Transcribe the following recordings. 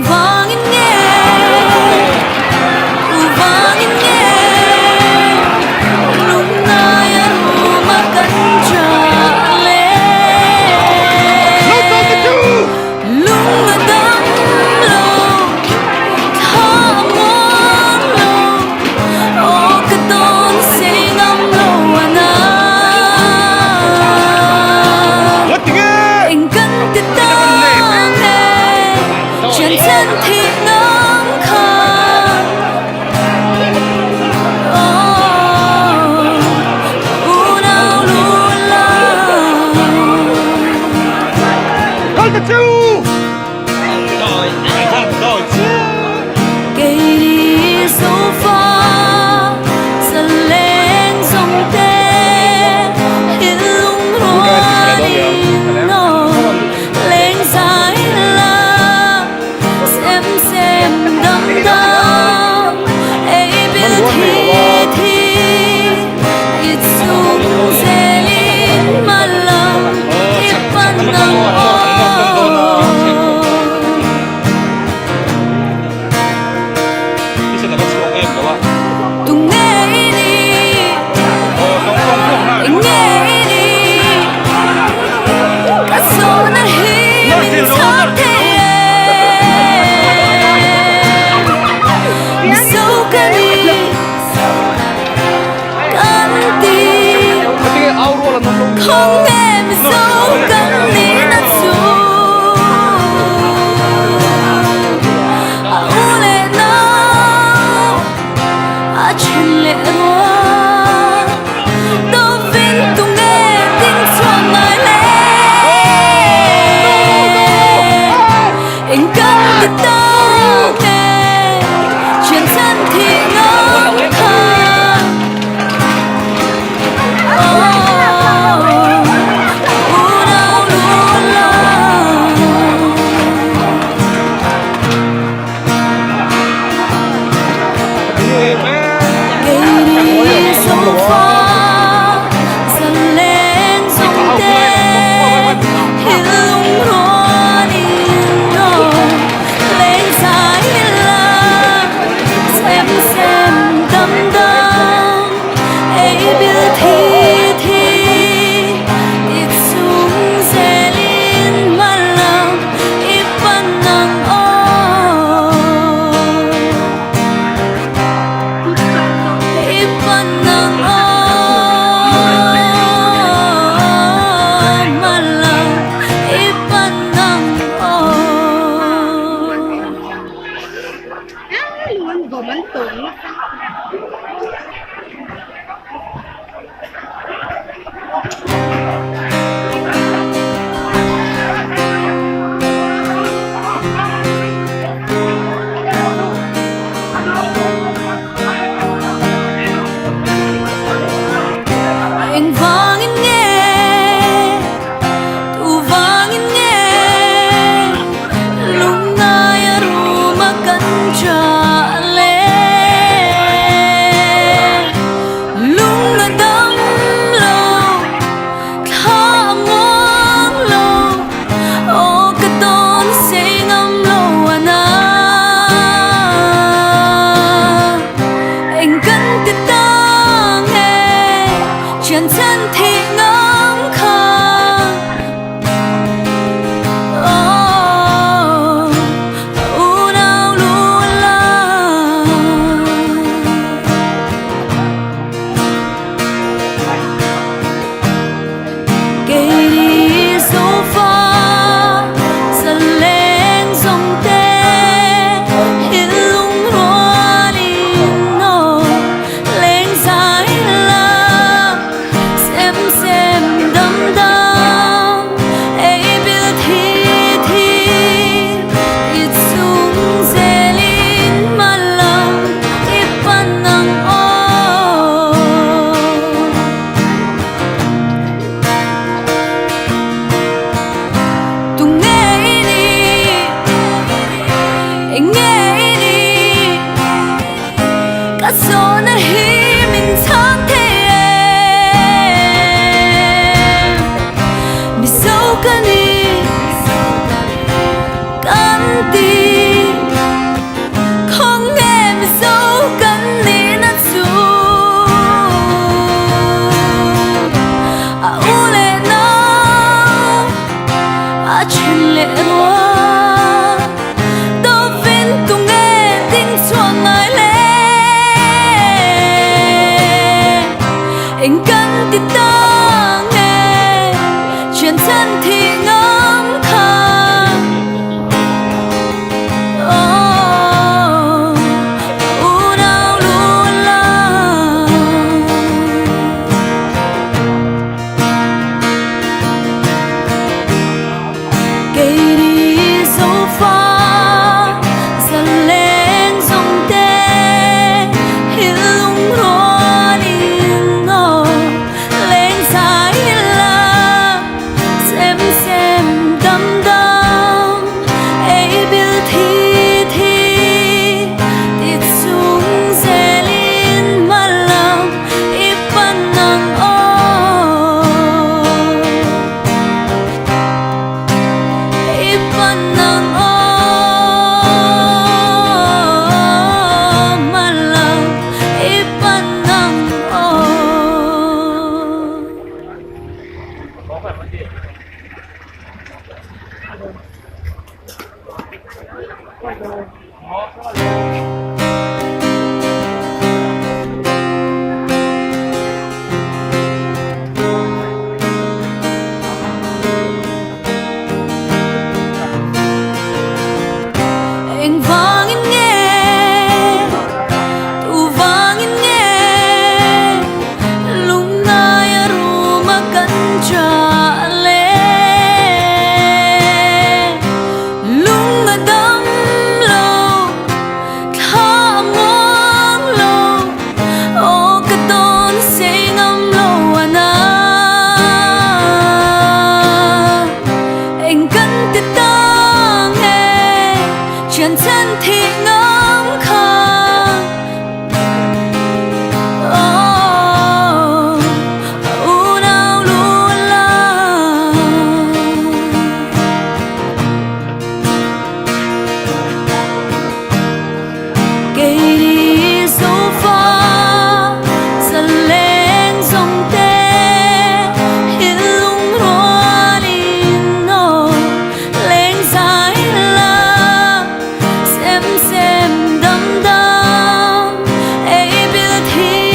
vangin nghe vangin nghe lúc nay anh mà cắn trả lên lúc mà đắm lòng tha mong lòng ô cái tôn xin ngắm lâu anh anh cần tin tăng nè chuyện chân thì ngắm khăn u nào luôn cây đi sâu pha dần lên dòng tê hiện lung hoa đi nổi lên dài la xem đắm đắm ấy biết thì ít sung dễ linh mà lòng ít ban nắng lệ hoa tô viên tung nghe tiếng chuông ngài lệ anh cần tin ta nghe chuyện thân thì ngắm khang u nào luôn là cây đi dấu pha dần lên dòng tê hiểu lung hoa đi ngờ lên dài là xem đăm đăm ấy biết thi tít xuống dễ lên mà lòng ít ban nắng Ipan ng malam, ipan ng anh vangin nghe tu vangin nghe lung nay aroma kan chale lung madam lo tha mong lo o katon say ngam lo ana anh cần tin ta nghe chuyện thân thì ngắm khang u nào luôn là cây đi dấu pha dần lên dòng tê hiểu lung hoa đi ngờ lên dài là xem đăm đăm ấy biết thi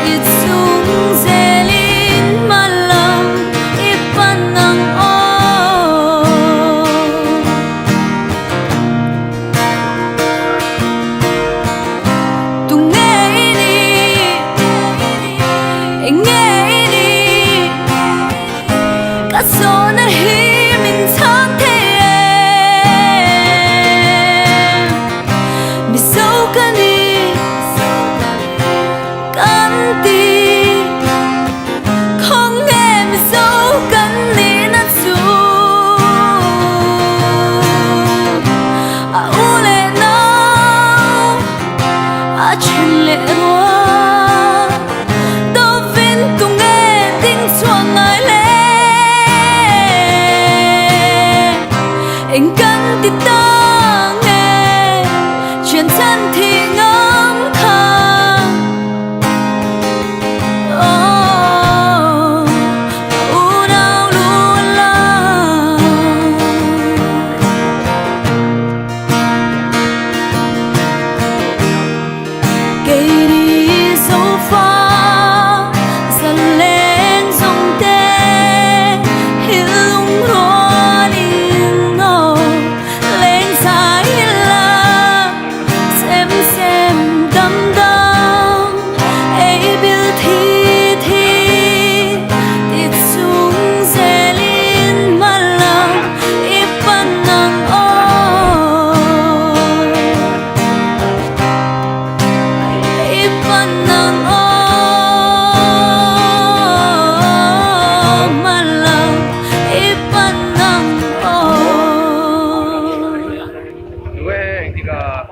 ít xuống dễ lên mà lòng ít ban nắng tung nghe đi anh nghe đi cả số na hi mình thang thế mi sâu cái đi căn đi không nghe mi sâu căn đi na su u lệ nào chuyện lệ hoa tô viên tung nghe tiếng chuông ngài lệ anh cần tin ta nghe chuyện thân thì ngắm khang u nào luôn là cây đi dấu pha dần lên dòng tê hiểu lung hoa đi ngờ lên dài là xem đăm đăm ấy biết thi tít xuống dễ lên mà lòng ít ban nắng ipan ng malam, ipan ng 왜 네가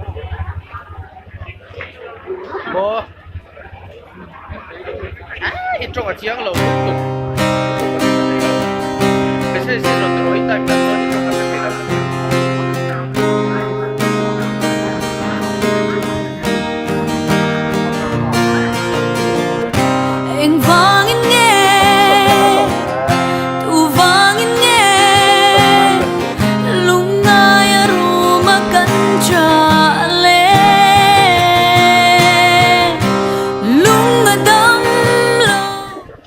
뭐? 이쪽은 지향로 그래서 들어있다